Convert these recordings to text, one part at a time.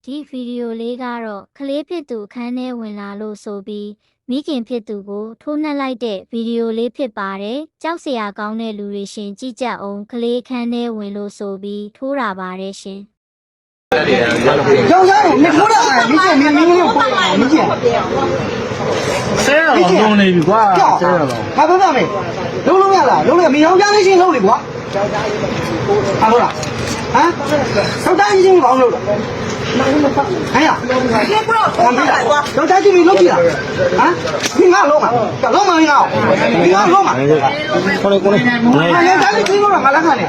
ဒီဗီဒီယိုလေးကတော့ကလေးဖြစ်သူအခန်းထဲဝင်လာလို့ဆိုပြီးမိခင်ဖြစ်သူကိုထိုးနှက်လိုက်တဲ့ဗီဒီယိုလေးဖြစ်ပါတယ်။ကြောက်စရာကောင်းတဲ့လူတွေရှင်ကြည့်ကြအောင်ကလေးအခန်းထဲဝင်လို့ဆိုပြီးထိုးတာပါတယ်ရှင်။ကျောင်းသားကိုမထိုးတာမိကျမင်းကိုပို့မိကျဆဲတော့လုံးနေပြီကွာဆဲတော့ဟာပြောပါမယ်လုံးရလားလုံးရမင်းယောက်ျားလေးချင်းလုံးလေကွာဟာလို့လားဟမ်စောက်တိုင်းချင်းကောင်းလို့ဟဲ့ရဒီပရောဘာလဲကွာတော့တာကြည့်ပြီးလုံးကြည့်လားဟမ်ဒီငါလုံးမှာလုံးမင်းငါဒီငါလုံးမှာခေါ်လေကိုလေအဲ့ဒါလေးကြည့်လို့ငါလက်ခံနေ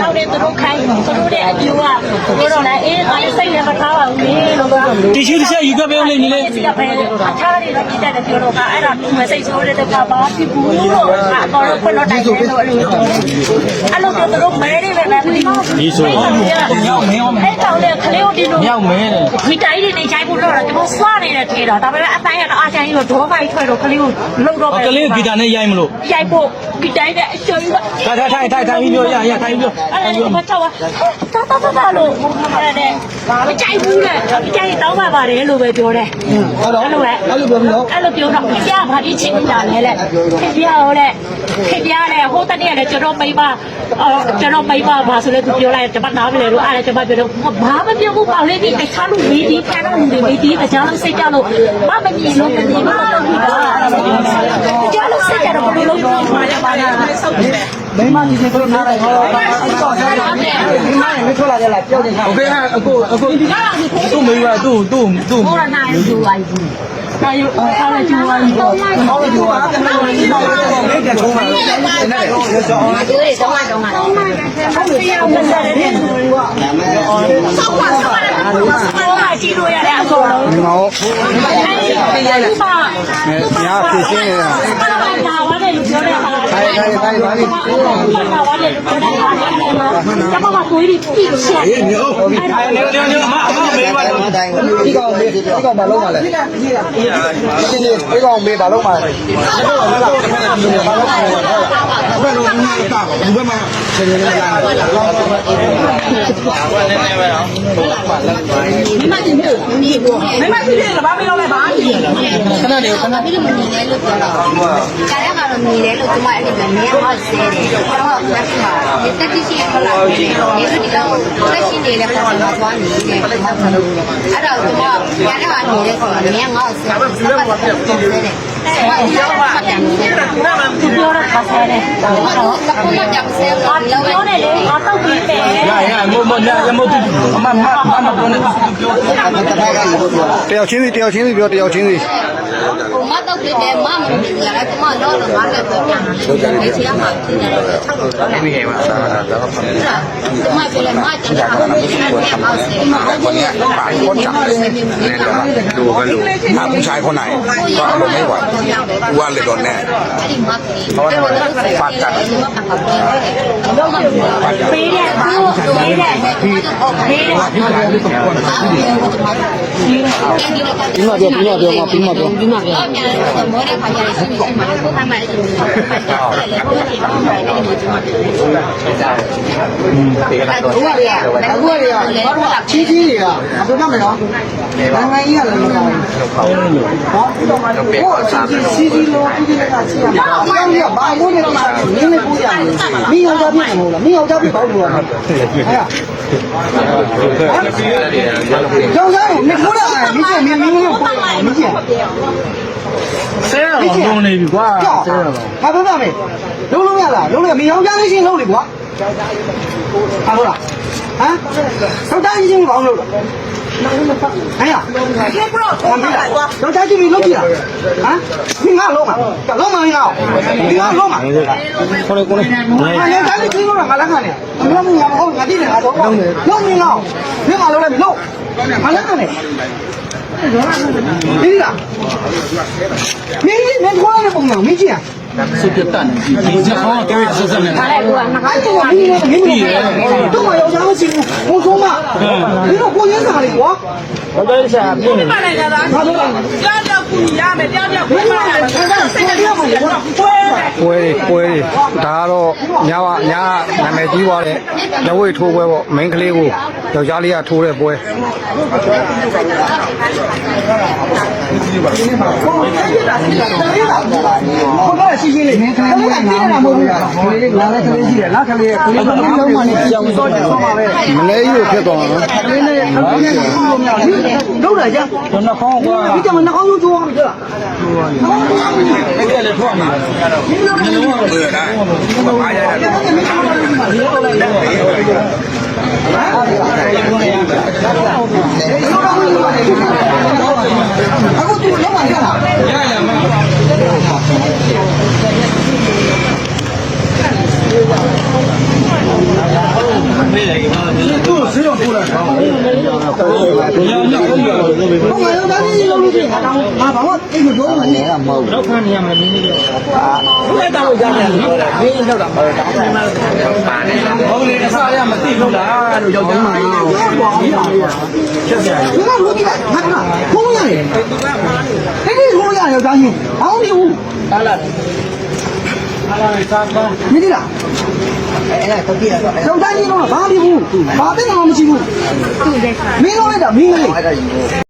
တော့တဲ့သူတို့ခိုင်းသူတို့တဲ့အကျိုးကပြောတော့လည်းအေးငါလည်းစိတ်လည်းမထားပါဘူးလေလို့ပြောတီရှူတစ်ချက်ယူခဲ့ပေးအောင်လေညီလေးဒီကပဲထားရတယ်တော့ကြည့်တဲ့ပြောတော့ကအဲ့ဒါသူမစိတ်ဆိုးတဲ့ကဘာဖြစ်ဘူးလို့အတော်တော့ခွလို့တိုင်တယ်လို့အဲ့လိုပြောသူတို့မဲနေပဲမသိဘူးဒီဆိုမြောက်မင်းအောင်အဲ့တောင်းတဲ့ခလေးတို့ဒီလိုမြောက်မဲတယ်ဒီတိုင်းနေချိုင်းဖို့တော့ကျွန်တော်စွာနေတဲ့ထေတော့ဒါပေမဲ့အတိုင်းကတော့အားချိုင်းလို့ဒေါဖိုက်ထွက်တော့ခလေးကိုလုံတော့ပဲကလေးဂီတာနဲ့ရိုက်မလို့ရိုက်ဖို့ဒီတိုင်းတဲ့အကျိုးကထိုင်ပြီးပြောရထိုင်ပြီးပြောအဲ့ဒါမချောတာလို့အဲ့ဒါမကြိုက်ဘူးလေမကြိုက်တောင်းပါပါတယ်လို့ပဲပြောတယ်ဟုတ်တော့အဲ့လိုပြောပြီးတော့အဲ့လိုပြောတော့ပြဘာဒီချင်းတာလဲလေခင်ဗျာဟောလေခင်ဗျာလေဟိုတနေ့လေကျွန်တော်မိပါဘာဆိုလဲသူပြောလိုက်ကျွန်မနားမလဲလို့အဲ့ဒါကျွန်မပြောတော့ဘာမပြောဘူးပေါ့လေဒီတခြားလူမေးဒီခံတော့လူတွေမေးဒီအကြောင်းစိတ်ကြလို့မမမြင်လို့မမြင်ဘူးတော့ဒီကအကြောင်းစိတ်ကြတော့ဘယ်လိုလုပ်မှာလဲပါလဲဆောက်တယ်မိမကြီးစိတ်ကနားလိုက်ဟောအဲ့တော့ဆက်လာတယ်မိမနဲ့မထွက်လာကြလားပြောတယ်โอเคအခုသူ့မိဘသူ့ဟိုကနိုင်ယူပါဘူးနာယူအားလည်းကျိုးပါဘူးဟောလည်းကျိုးပါဘူးမိတ်ကထုံးပါလို့နဲ့ကျိုးတွေတော့မှတော့ဟုတ်တယ်ဆောက်ပါကြည့်လို့ရတဲ့အကုန်လုံးဒီမှာဟောဒီရိုက်လိုက်ပါညာဖြစ်ရှင်းနေတာနာဝါတယ်လို့ပြောတယ်ပါခိုင်ပါလိနာဝါတယ်လို့ပြောတယ်ပါကျမကကိုကြီးကြည့်လို့ရှက်နေနေအမမေးပါတော့ဒီကောင်ဘာလုံးပါလဲဒီကောင်မေးဘာလုံးပါလဲဘယ်လိုမျိုးတာဘယ်မှာဆင်းနေလဲလားဒီမှာဒီမျိုးဒီကိုမမဖြစ်တယ်ဘာမလို့လဲဘာဖြစ်လဲခဏနေခဏပြီးလို့မမြင်လဲလို့ပြောတာ။ကြားရမှာတော့မြင်တယ်လို့ကျမအဲ့ဒီကမြင်အောင်ဆဲတယ်။ကျွန်တော်ကလက်ရှိမှာဒီတက်တိရှိထွက်လာတယ်။ဒီလိုဒီကောင်လက်ရှိနေတဲ့ပုံစံသွားနေတယ်။အဲ့တော့ကျွန်တော်ကြားရမှာနေတဲ့ကောင်ကမြင်အောင်ဆဲတယ်။ဆက်ပါတော့ဆဲတယ်။ဘာပြောမှပြန်နေတယ်။သူပြောတော့ခါဆဲတယ်။တော့ကကြောင်ဆဲလို့ပြောတယ်လေငါတော့ပြီးတယ်ရမမအမပြောနေပြောတယောက်ချင်းစီပြောတယောက်ချင်းစီဟိုမတော့ပြတယ်မမလို့ပြရတယ်ကျမတော့ငါလည်းတော့ပြန်နေတယ်။ဒီချာမှာပြနေတယ်6လို့တော့လည်းပြီးခဲ့ပါတော့တော့ကျမပြလဲမကျန်တာမင်းနဲ့မောက်ဆဲမှာคนเนี้ยปากคนจับเลยดูก็รู้ถ้าผู้ชายคนไหนก็อารมณ์ไม่ไหวกูว่าเลยโดนแน่เพราะว่าฟาดกันပေးတယ်ပြီးမှပြောမောတဲ့ခါကျရင်ရှိနေမှာကိုထားမှလည်းဒီအခုကချီးတွေကဘယ်မှာမလဲနော်နိုင်ငံကြီးကလည်းမကောင်းဘူးဟောစီစီလိုပြည်နေတာချီးရမှာအမေကဘာမိုးနေတော့မင်းလည်းပိုးရတယ်မင်းယောက်ျားပြည့်မဟုတ်လားမင်းယောက်ျားပြည့်ပေါ့လို့ဟဲ့ကျောင်းသားကိုမထိုးတာမိကျမင်းကိုပို့မိကျဆဲတော့လုံးနေပြီကွာဆဲတော့ဟာပြောပါမယ်လုံးရလားလုံးရမင်းယောက်ျားလေးချင်းလုံးလေကွာဟာလို့လားဟမ်စောက်တိုင်းချင်းကောင်းလို့ဟဲ့ရဒီပရောဘာလဲကွာတော့တာကြည့်ပြီးလုံးကြည့်လားဟမ်ဒီငါလုံးမှာလုံးမင်းငါဒီငါလုံးမှာခေါ်လေကိုလေအဲ့ဒါလေးကြည့်လို့ငါလက်ခံနေဘယ်မှာမဟုတ်ငါကြည့်နေငါတော့လုံးမင်းငါမင်းငါလုံးလိုက်ပြီလုံးငါလက်ခံနေဒီလားမင်းခေါ်နေပုံမှန်မင်းကြည့်สุดยอดตันဒီကြောင်ကဲဆက်ဆက်နေဟာလေကွာငါတော့မင်းတော့ယောက်ျားမရှိဘူးဘုံဆုံးမမင်းတို့ကိုရ င်းစားလေးကွာ 我在想，不能。 ဟာတော့လား ကြောက်ကြောက်ကူရမယ်ကြောက်ကြောက် မင်းကလည်းစိတ်တရားမှာကွာ ပွဲဒါကတော့ညာနာမည်ကြီးသွားတဲ့လက်ဝဲထိုးပွဲပေါ့မိန်းကလေးကိုယောက်ျားလေးကထိုးတဲ့ပွဲ ဟုတ်ကဲ့ရှိရှိလေးခလေးကတည်နေတာမဟုတ်ဘူးခလေးငါလည်းခလေးရှိတယ်လားခလေးကလေးလုံးမှနေကြောင်တော့တယ်ဆောင်းပါပဲ မလဲကြီးကိုဖြစ်သွားမှာနော် ခလေးနဲ့ခလေးနဲ့ကြည့်လို့မရဘူးလုံးတယ်ကြာ ကျွန်တော်ခေါင်းကွာ ဒီကမနှာခေါင်းကျိုးအောင်ကြလား အဲ့ဒါလည်းထွက်နေတယ် เบื่อได้มาใหญ่ได้ အခုသူလုံးဝရလား သူ့ဆေးတော့ပို့လိုက်တာညညကုန်တယ် ဟုတ်ကဲ့ဒါလေးလုံးလို့ပြတာဟာဘာမှအိတ်မပြောဘူးနေတာမဟုတ် တော့ခံနေရမယ်မင်းကြီးတော့ ဘူးအဲ့ဒါလို့ရတယ်မင်းလောက်တာမဟုတ်ဘူး ဟုတ်လေအစားရမသိလို့လားလို့ယောက်ျားမကြီးချက်ကြတယ် ဒီကလူကြီးဟာကခုံးရတယ်ဒီခုံးရတယ်ဒါကြီးအောင်းနေဘူး ဟာလာစားပါ မင်းလားအဲ့ဒါတော့ကြည့်ရတော့ကျောင်းသားကြီးတော့ဘာမှမဖြစ်ဘူးဘာသိမှမရှိဘူးမင်းတော့လိုက်တာမင်းကလေး